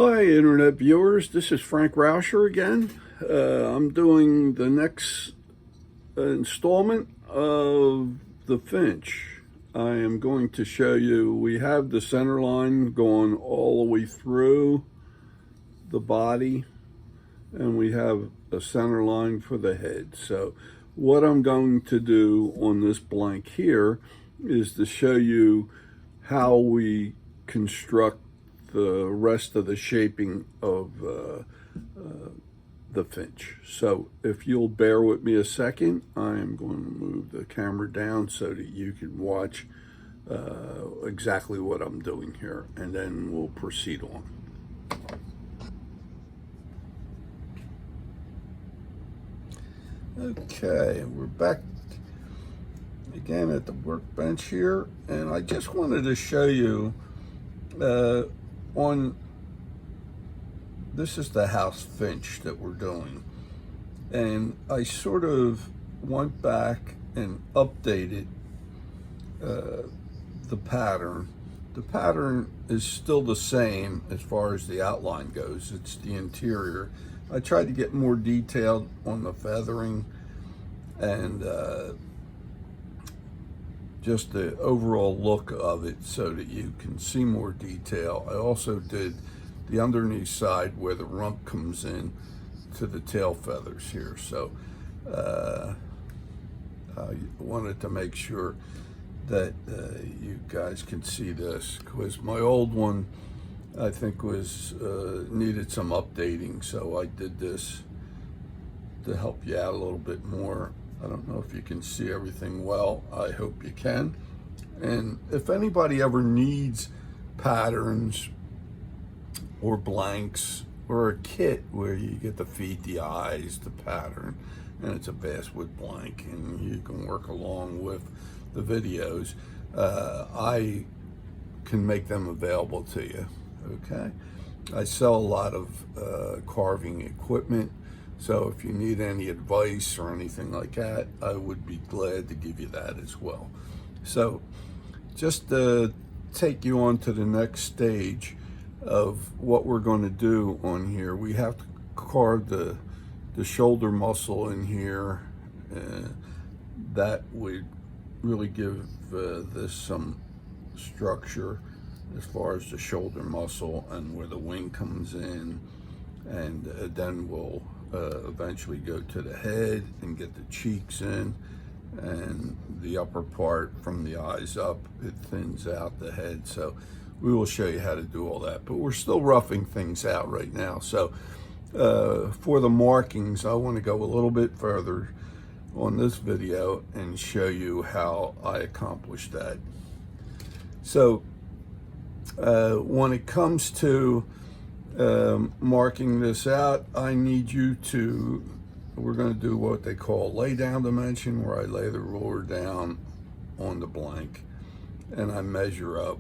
Hi, Internet viewers. This is Frank Rauscher again. I'm doing the next installment of the finch. I am going to show you, we have the center line going all the way through the body, and we have a center line for the head. So what I'm going to do on this blank here is to show you how we construct the rest of the shaping of the finch. So if you'll bear with me a second, I am going to move the camera down so that you can watch exactly what I'm doing here, and then we'll proceed on. Okay, we're back again at the workbench here, and I just wanted to show you this is the house finch that we're doing, and I sort of went back and updated the pattern. The pattern is still the same as far as the outline goes. It's the interior. I tried to get more detailed on the feathering and just the overall look of it so that you can see more detail. I also did the underneath side where the rump comes in to the tail feathers here. So I wanted to make sure that you guys can see this, because my old one I think was needed some updating, so I did this to help you out a little bit more. I don't know if you can see everything well. I hope you can. And if anybody ever needs patterns or blanks or a kit where you get the feet, the eyes, the pattern, and it's a basswood blank, and you can work along with the videos, I can make them available to you. Okay, I sell a lot of carving equipment, so if you need any advice or anything like that, I would be glad to give you that as well. So just to take you on to the next stage of what we're going to do on here, we have to carve the shoulder muscle in here. That would really give this some structure as far as the shoulder muscle and where the wing comes in, and then we'll eventually go to the head and get the cheeks in, and the upper part from the eyes up, it thins out the head. So we will show you how to do all that, but we're still roughing things out right now. So for the markings, I want to go a little bit further on this video and show you how I accomplished that. So when it comes to marking this out, I need you to, we're going to do what they call lay down dimension, where I lay the ruler down on the blank and I measure up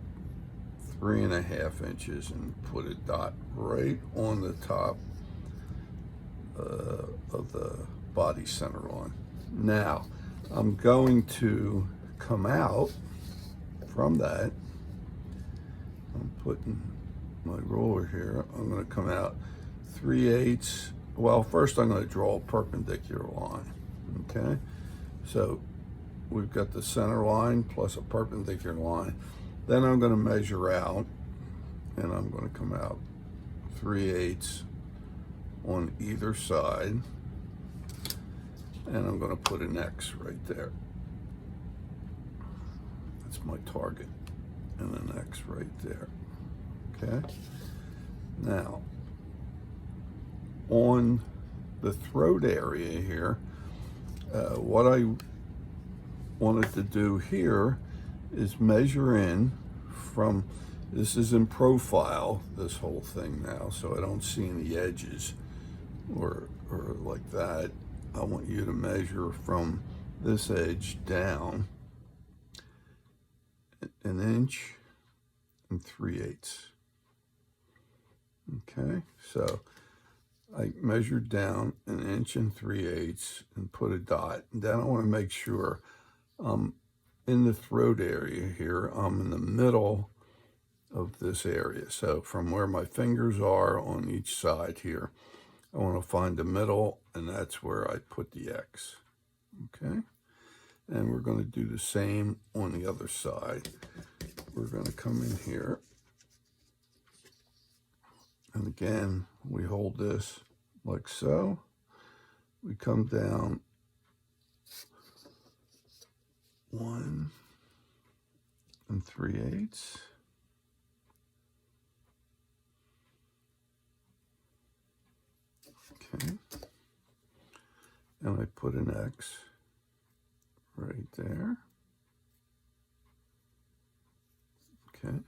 3.5 inches and put a dot right on the top of the body center line. Now I'm going to come out from that. I'm putting my ruler here. I'm going to come out 3/8. Well, first I'm going to draw a perpendicular line. Okay, so we've got the center line plus a perpendicular line. Then I'm going to measure out, and I'm going to come out 3/8 on either side, and I'm going to put an X right there. That's my target, and an X right there. Okay, now on the throat area here, what I wanted to do here is measure in from, this is in profile, this whole thing now, so I don't see any edges or like that. I want you to measure from this edge down 1 inch and 3/8. Okay, so I measured down 1 inch and 3/8 and put a dot. And then I want to make sure in the throat area here, I'm in the middle of this area. So from where my fingers are on each side here, I want to find the middle, and that's where I put the X. Okay, and we're going to do the same on the other side. We're going to come in here, and again, we hold this like so. We come down 1 3/8. Okay, and I put an X right there. Okay,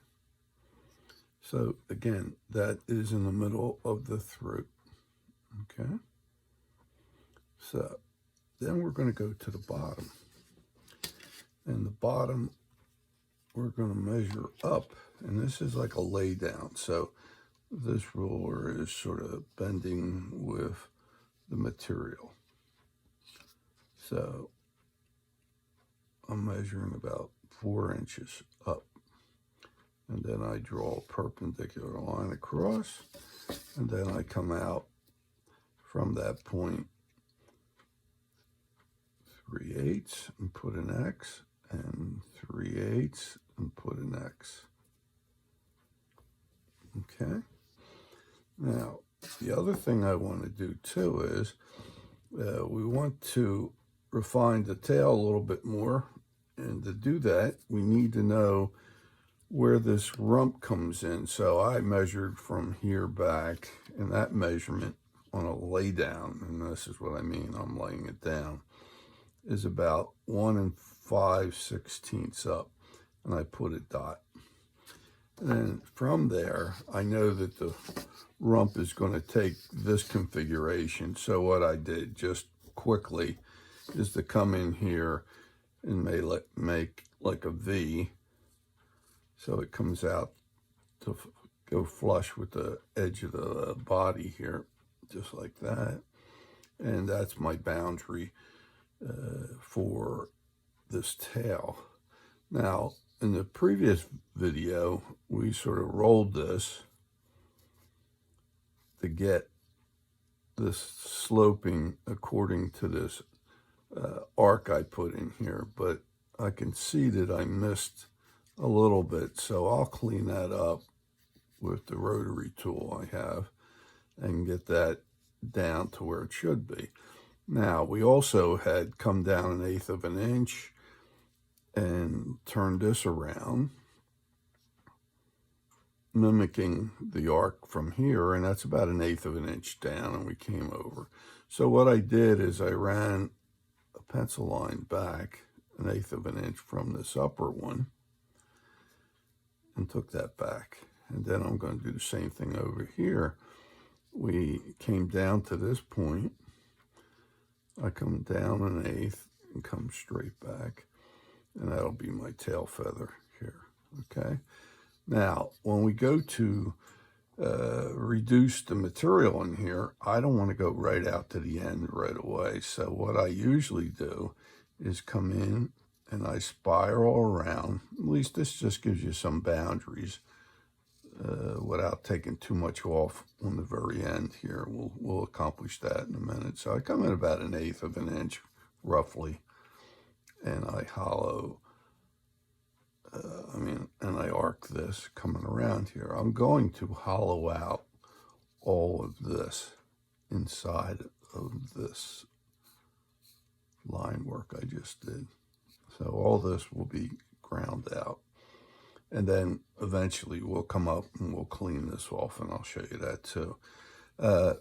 so again, that is in the middle of the throat. Okay, so then we're going to go to the bottom, and the bottom we're going to measure up, and this is like a lay down, so this ruler is sort of bending with the material. So I'm measuring about 4 inches up, and then I draw a perpendicular line across, and then I come out from that point 3/8 and put an X, and 3/8 and put an X. Okay. Now, the other thing I want to do too is we want to refine the tail a little bit more. And to do that, we need to know where this rump comes in. So I measured from here back, and that measurement on a lay down, and this is what I mean, I'm laying it down, is about 1 5/16 up, and I put a dot. And then from there, I know that the rump is going to take this configuration. So what I did just quickly is to come in here and make like a V, so it comes out to go flush with the edge of the body here, just like that. And that's my boundary for this tail. Now, in the previous video, we sort of rolled this to get this sloping according to this arc I put in here, but I can see that I missed a little bit, so I'll clean that up with the rotary tool I have and get that down to where it should be. Now, we also had come down 1/8 of an inch and turned this around, mimicking the arc from here, and that's about 1/8 of an inch down, and we came over. So what I did is I ran a pencil line back 1/8 of an inch from this upper one and took that back. And then I'm going to do the same thing over here. We came down to this point. I come down 1/8 and come straight back, and that'll be my tail feather here. Okay. Now, when we go to reduce the material in here, I don't want to go right out to the end right away. So what I usually do is come in and I spiral around. At least this just gives you some boundaries without taking too much off on the very end here. We'll accomplish that in a minute. So I come in about 1/8 of an inch roughly, and I hollow, and I arc this coming around here. I'm going to hollow out all of this inside of this line work I just did. So all this will be ground out. And then eventually we'll come up and we'll clean this off, and I'll show you that too. The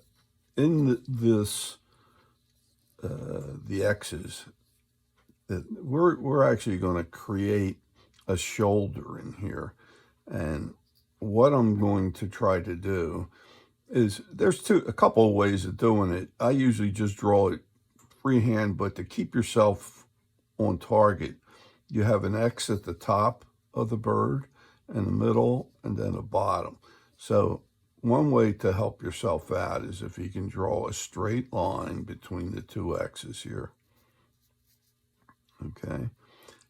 X's, we're actually going to create a shoulder in here. And what I'm going to try to do is, there's a couple of ways of doing it. I usually just draw it freehand, but to keep yourself on target, you have an X at the top of the bird, and the middle, and then a bottom. So one way to help yourself out is if you can draw a straight line between the two X's here. Okay.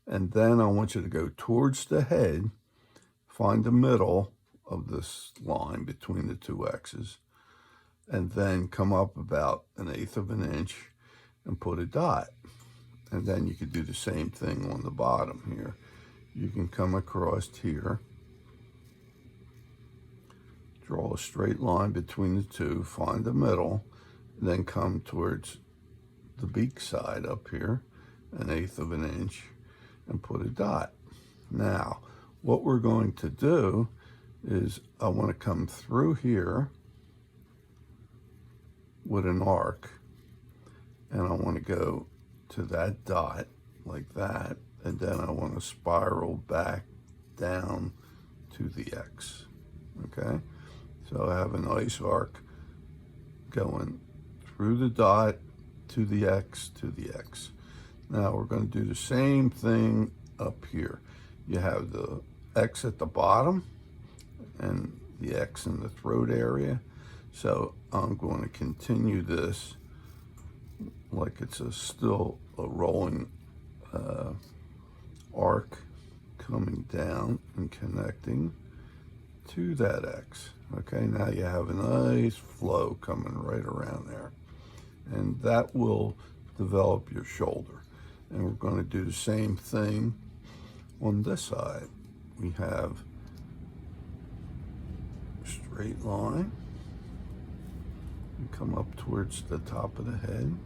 And then I want you to go towards the head, find the middle of this line between the two X's, and then come up about 1/8 of an inch and put a dot. And then you could do the same thing on the bottom here. You can come across here, draw a straight line between the two, find the middle, and then come towards the beak side up here, 1/8 of an inch, and put a dot. Now, what we're going to do is I want to come through here with an arc, and I want to go to that dot like that, and then I want to spiral back down to the X. Okay, so I have a nice arc going through the dot to the X to the X. Now we're going to do the same thing up here. You have the X at the bottom and the X in the throat area. So I'm going to continue this like it's still a rolling arc coming down and connecting to that X. Okay, now you have a nice flow coming right around there, and that will develop your shoulder. And we're going to do the same thing on this side. We have a straight line. You come up towards the top of the head,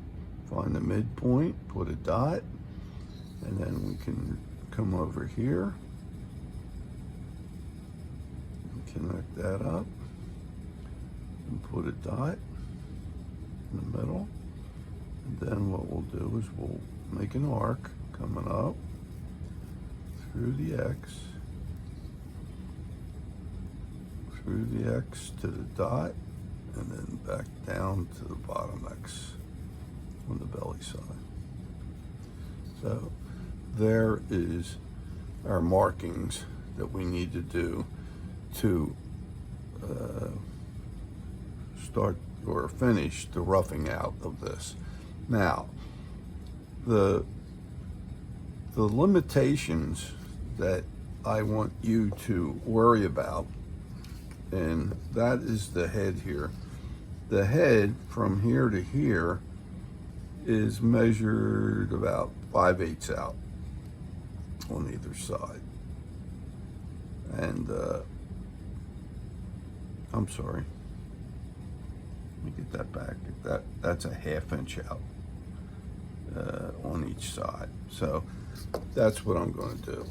find the midpoint, put a dot, and then we can come over here and connect that up and put a dot in the middle. And then what we'll do is we'll make an arc coming up through the X, through the X to the dot, and then back down to the bottom X on the belly side. So there is our markings that we need to do to start or finish the roughing out of this. Now, the limitations that I want you to worry about, and that is the head here. The head from here to here is measured about 5/8 out on either side. And I'm sorry, let me get that back. That's a 1/2 inch out on each side. So that's what I'm going to do.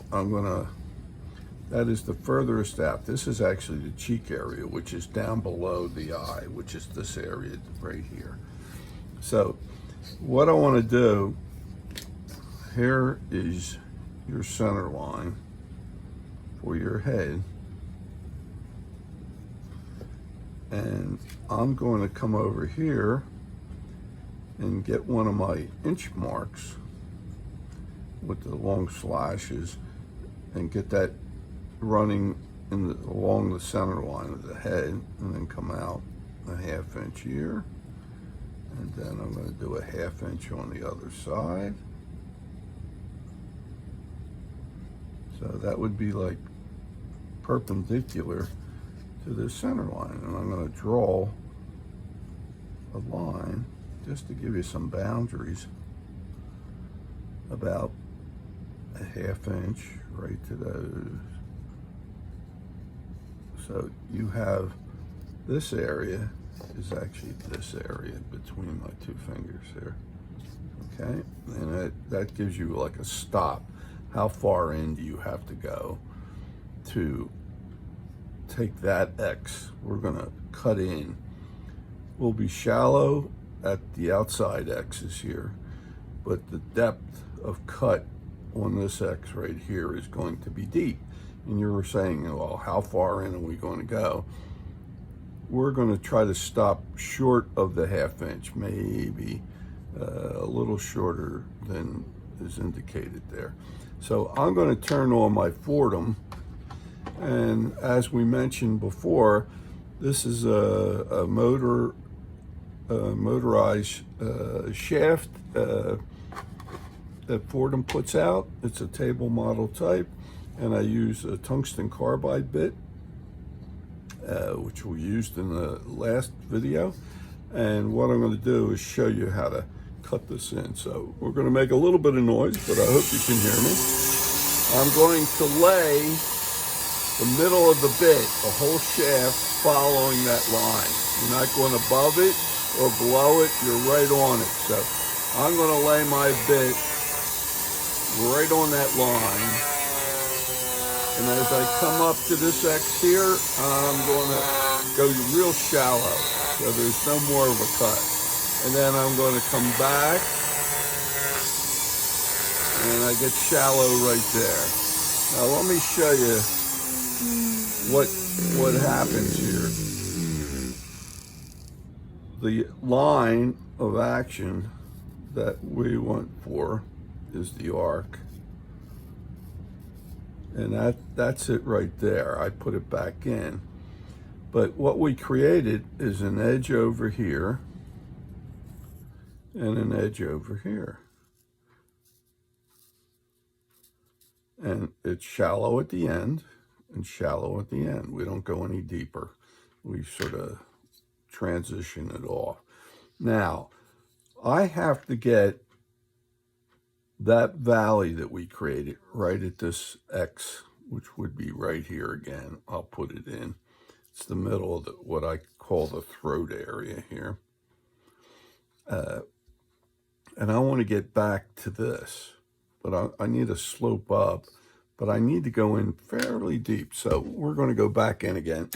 That is the furthest out. This is actually the cheek area, which is down below the eye, which is this area right here. So what I want to do, here is your center line for your head. And I'm going to come over here and get one of my inch marks with the long slashes and get that running along the center line of the head, and then come out a 1/2 inch here, and then I'm going to do a 1/2 inch on the other side. So that would be like perpendicular to the center line, and I'm going to draw a line just to give you some boundaries, about a 1/2 inch right to those. So you have this area is actually this area between my two fingers here. Okay, and that gives you like a stop. How far in do you have to go to take that X? We're gonna cut in. We'll be shallow at the outside X's here, but the depth of cut on this X right here is going to be deep. And you were saying, well, how far in are we going to go? We're going to try to stop short of the 1/2 inch, maybe a little shorter than is indicated there. So I'm going to turn on my Fordham, and as we mentioned before, this is a motorized shaft that Fordham puts out. It's a table model type. and I use a tungsten carbide bit, which we used in the last video. And what I'm going to do is show you how to cut this in. So we're going to make a little bit of noise, but I hope you can hear me. I'm going to lay the middle of the bit, the whole shaft, following that line. You're not going above it or below it, you're right on it. So I'm going to lay my bit right on that line. And as I come up to this X here, I'm going to go real shallow, so there's no more of a cut. And then I'm going to come back, and I get shallow right there. Now let me show you what happens here. The line of action that we went for is the arc. And that's it right there. I put it back in. But what we created is an edge over here and an edge over here. And it's shallow at the end and shallow at the end. We don't go any deeper. We sort of transition it off. Now, I have to get that valley that we created right at this X, which would be right here again. I'll put it in. It's the middle of what I call the throat area here. And I want to get back to this, but I need a slope up, but I need to go in fairly deep. So we're going to go back in again.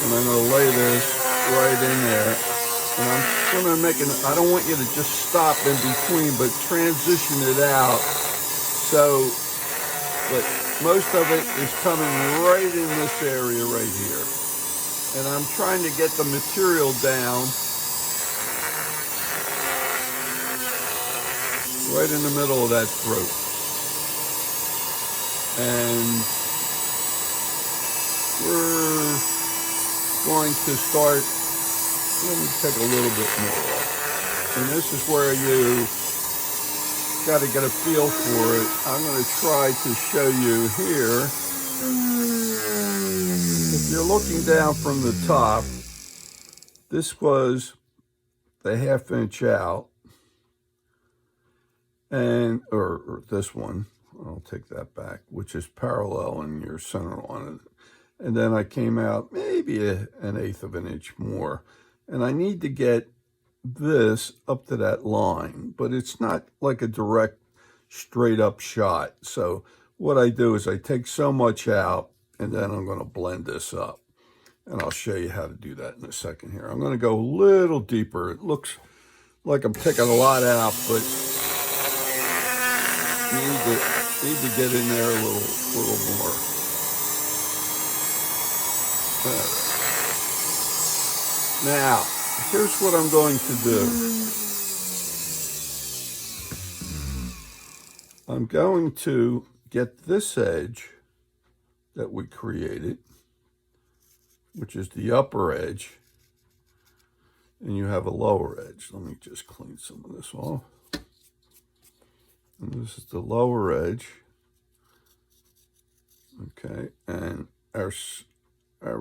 And I'm going to lay this right in there. And I'm going to make I don't want you to just stop in between, but transition it out. So, but most of it is coming right in this area right here. And I'm trying to get the material down right in the middle of that throat. And we're going to start. Let me take a little bit more off. And this is where you got to get a feel for it. I'm going to try to show you here. If you're looking down from the top, this was the 1/2 inch out. And, or this one, I'll take that back, which is parallel in your center line. And then I came out maybe an 1/8 of an inch more. And I need to get this up to that line, but it's not like a direct straight up shot. So what I do is I take so much out, and then I'm going to blend this up. And I'll show you how to do that in a second here. I'm going to go a little deeper. It looks like I'm taking a lot out, but you need to get in there a little more. Now, here's what I'm going to do. I'm going to get this edge that we created, which is the upper edge, and you have a lower edge. Let me just clean some of this off. And this is the lower edge. Okay, and our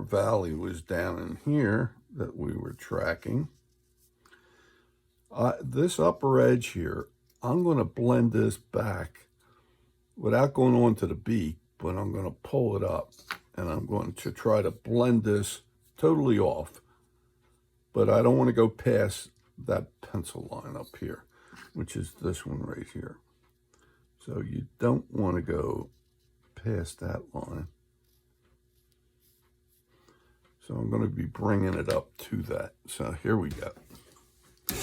valley was down in here that we were tracking. This upper edge here, I'm going to blend this back without going on to the beak, but I'm going to pull it up, and I'm going to try to blend this totally off. But I don't want to go past that pencil line up here, which is this one right here. So you don't want to go past that line. So I'm going to be bringing it up to that. So here we go. I'm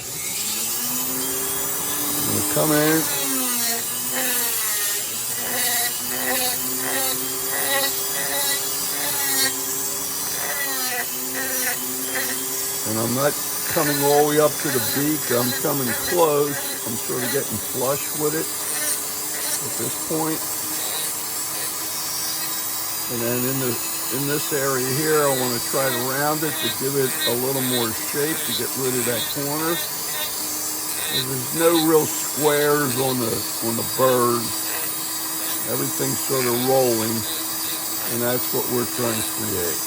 going to come in. And I'm not coming all the way up to the beak. I'm coming close. I'm sort of getting flush with it at this point. And then in this area here, I want to try to round it to give it a little more shape to get rid of that corner. There's no real squares on the bird. Everything's sort of rolling, and that's what we're trying to create.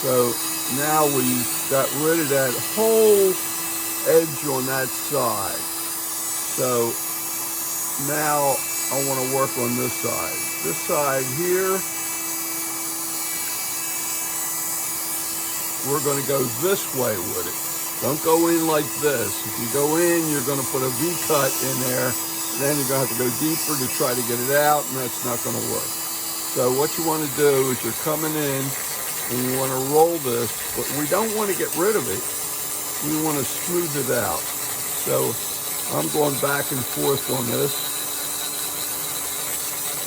So now we got rid of that whole edge on that side. So now I want to work on this side. This side here, we're going to go this way with it. Don't go in like this. If you go in, you're going to put a V-cut in there. Then you're going to have to go deeper to try to get it out, and that's not going to work. So what you want to do is you're coming in, and you want to roll this, but we don't want to get rid of it. We want to smooth it out. So I'm going back and forth on this,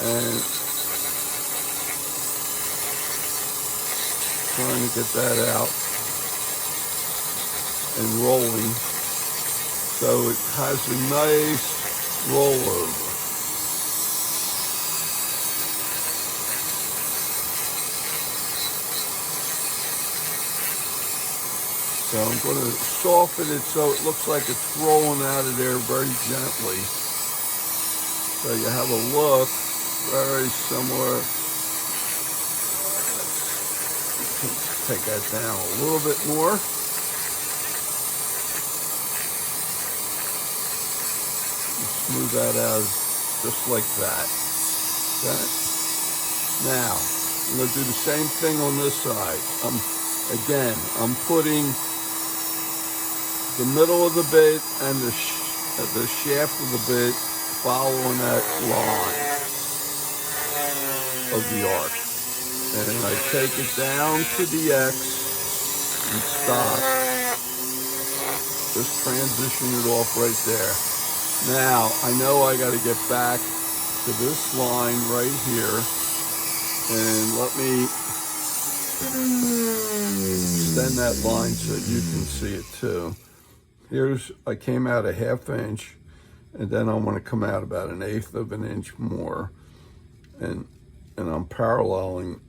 and trying to get that out and rolling so it has a nice rollover. So I'm going to soften it so it looks like it's rolling out of there very gently. So you have a look very similar. Take that down a little bit more. Smooth that out just like that. Okay. Now, I'm going to do the same thing on this side. I'm putting the middle of the bit and the shaft of the bit following that line of the arc. And I take it down to the X and stop. Just transition it off right there. Now, I know I got to get back to this line right here. And let me extend that line so you can see it too. I came out a 1/2 inch, and then I'm going to come out about 1/8 of an inch more. And I'm paralleling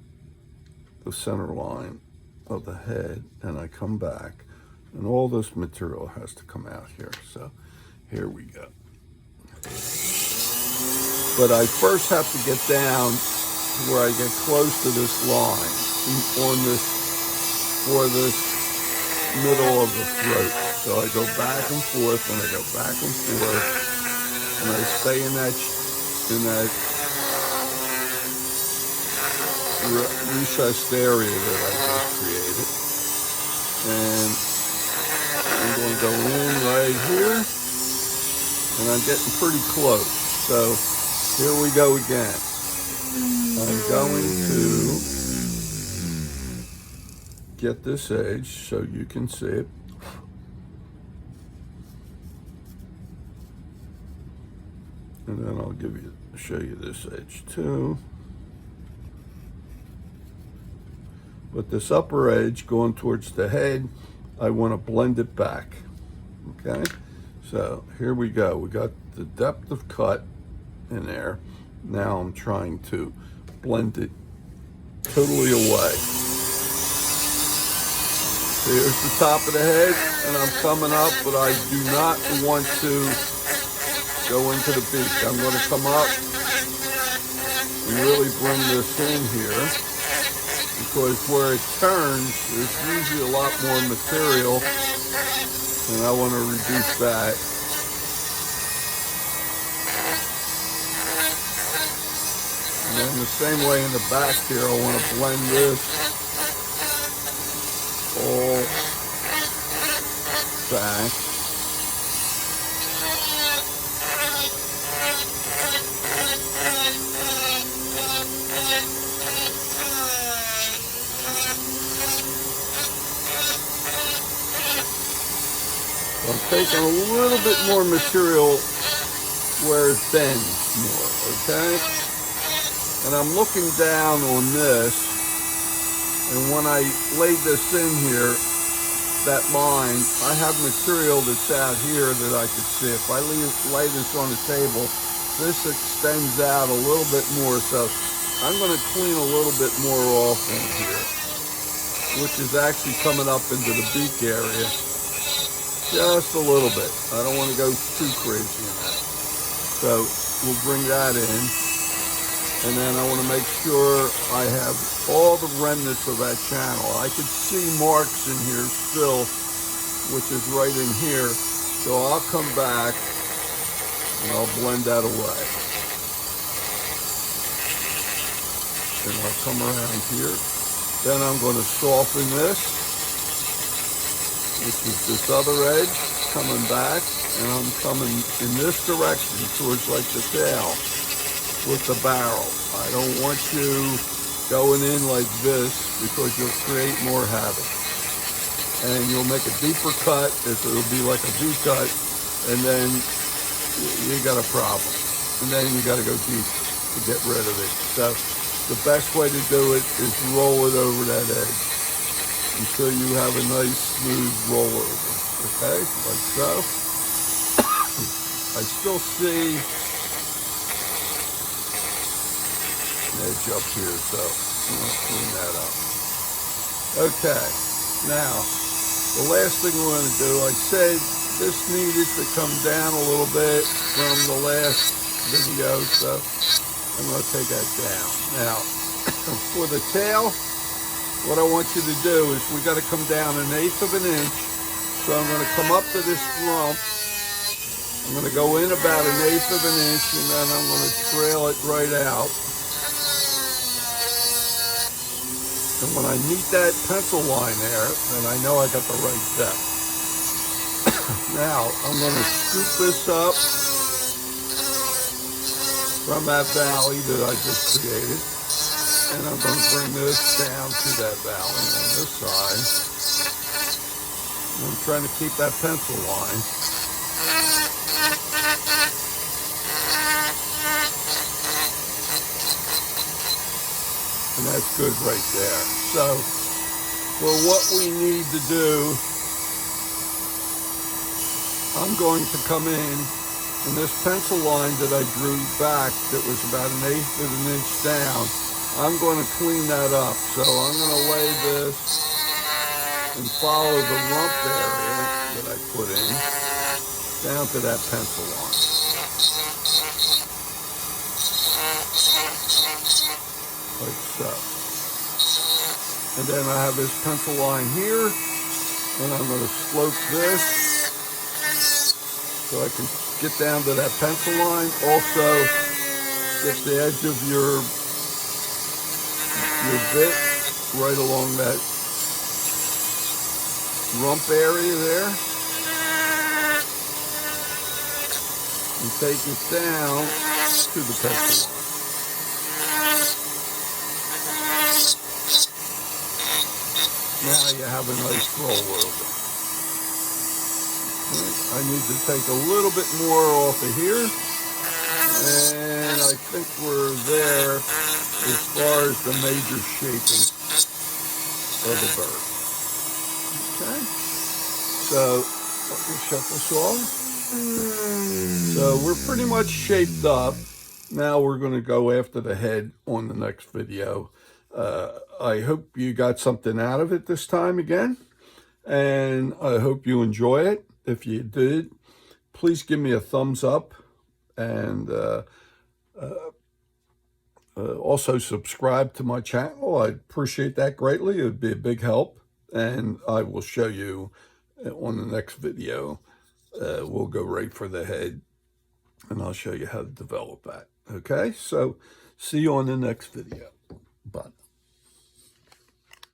the center line of the head, and I come back, and all this material has to come out here. So here we go. But I first have to get down to where I get close to this line for this middle of the throat. So I go back and forth, and I go back and forth, and I stay in that recessed area that I just created. And I'm going to go in right here, and I'm getting pretty close. So here we go again. I'm going to get this edge so you can see it. And then I'll show you this edge too. But this upper edge going towards the head, I want to blend it back. Okay, so here we go. We got the depth of cut in there. Now I'm trying to blend it totally away. So here's the top of the head, and I'm coming up, but I do not want to go into the beak. I'm going to come up and really bring this in here, because where it turns, there's usually a lot more material, and I want to reduce that. And then the same way in the back here, I want to blend this all back. I'm taking a little bit more material where it bends more, okay? And I'm looking down on this, and when I laid this in here, that line, I have material that's out here that I could see. If I lay this on the table, this extends out a little bit more, so I'm going to clean a little bit more off in here, which is actually coming up into the beak area. just a little bit. I don't want to go too crazy in that. So we'll bring that in. And then I want to make sure I have all the remnants of that channel. I could see marks in here still, which is right in here. So I'll come back and I'll blend that away. And I'll come around here. Then I'm going to soften this, which is this other edge, coming back. And I'm coming in this direction towards like the tail with the barrel. I don't want you going in like this because you'll create more havoc. And you'll make a deeper cut, it'll be like a V cut, and then you got a problem. And then you got to go deep to get rid of it. So the best way to do it is roll it over that edge until you have a nice smooth rollover. Okay, like so. I still see edge up here, so I'm going to clean that up. Okay, now the last thing we're going to do, I said this needed to come down a little bit from the last video, so I'm going to take that down. Now, for the tail, what I want you to do is we got to come down 1/8 of an inch, so I'm going to come up to this rump. I'm going to go in about 1/8 of an inch, and then I'm going to trail it right out. And when I meet that pencil line there, then I know I got the right depth. Now, I'm going to scoop this up from that valley that I just created. And I'm going to bring this down to that valley on this side. And I'm trying to keep that pencil line. And that's good right there. So, for what we need to do, I'm going to come in, and this pencil line that I drew back that was about 1/8 of an inch down, I'm going to clean that up. So I'm going to lay this and follow the rump area that I put in down to that pencil line. Like so. And then I have this pencil line here, and I'm going to slope this so I can get down to that pencil line. Also, get the edge of your bit right along that rump area there. And take it down to the pencil line. Now you have a nice rollover. I need to take a little bit more off of here. And I think we're there as far as the major shaping of the bird. Okay. So let me shut this off. So we're pretty much shaped up. Now we're going to go after the head on the next video. I hope you got something out of it this time again, and I hope you enjoy it. If you did, please give me a thumbs up, and also subscribe to my channel. I'd appreciate that greatly. It would be a big help, and I will show you on the next video. We'll go right for the head, and I'll show you how to develop that. Okay, so see you on the next video.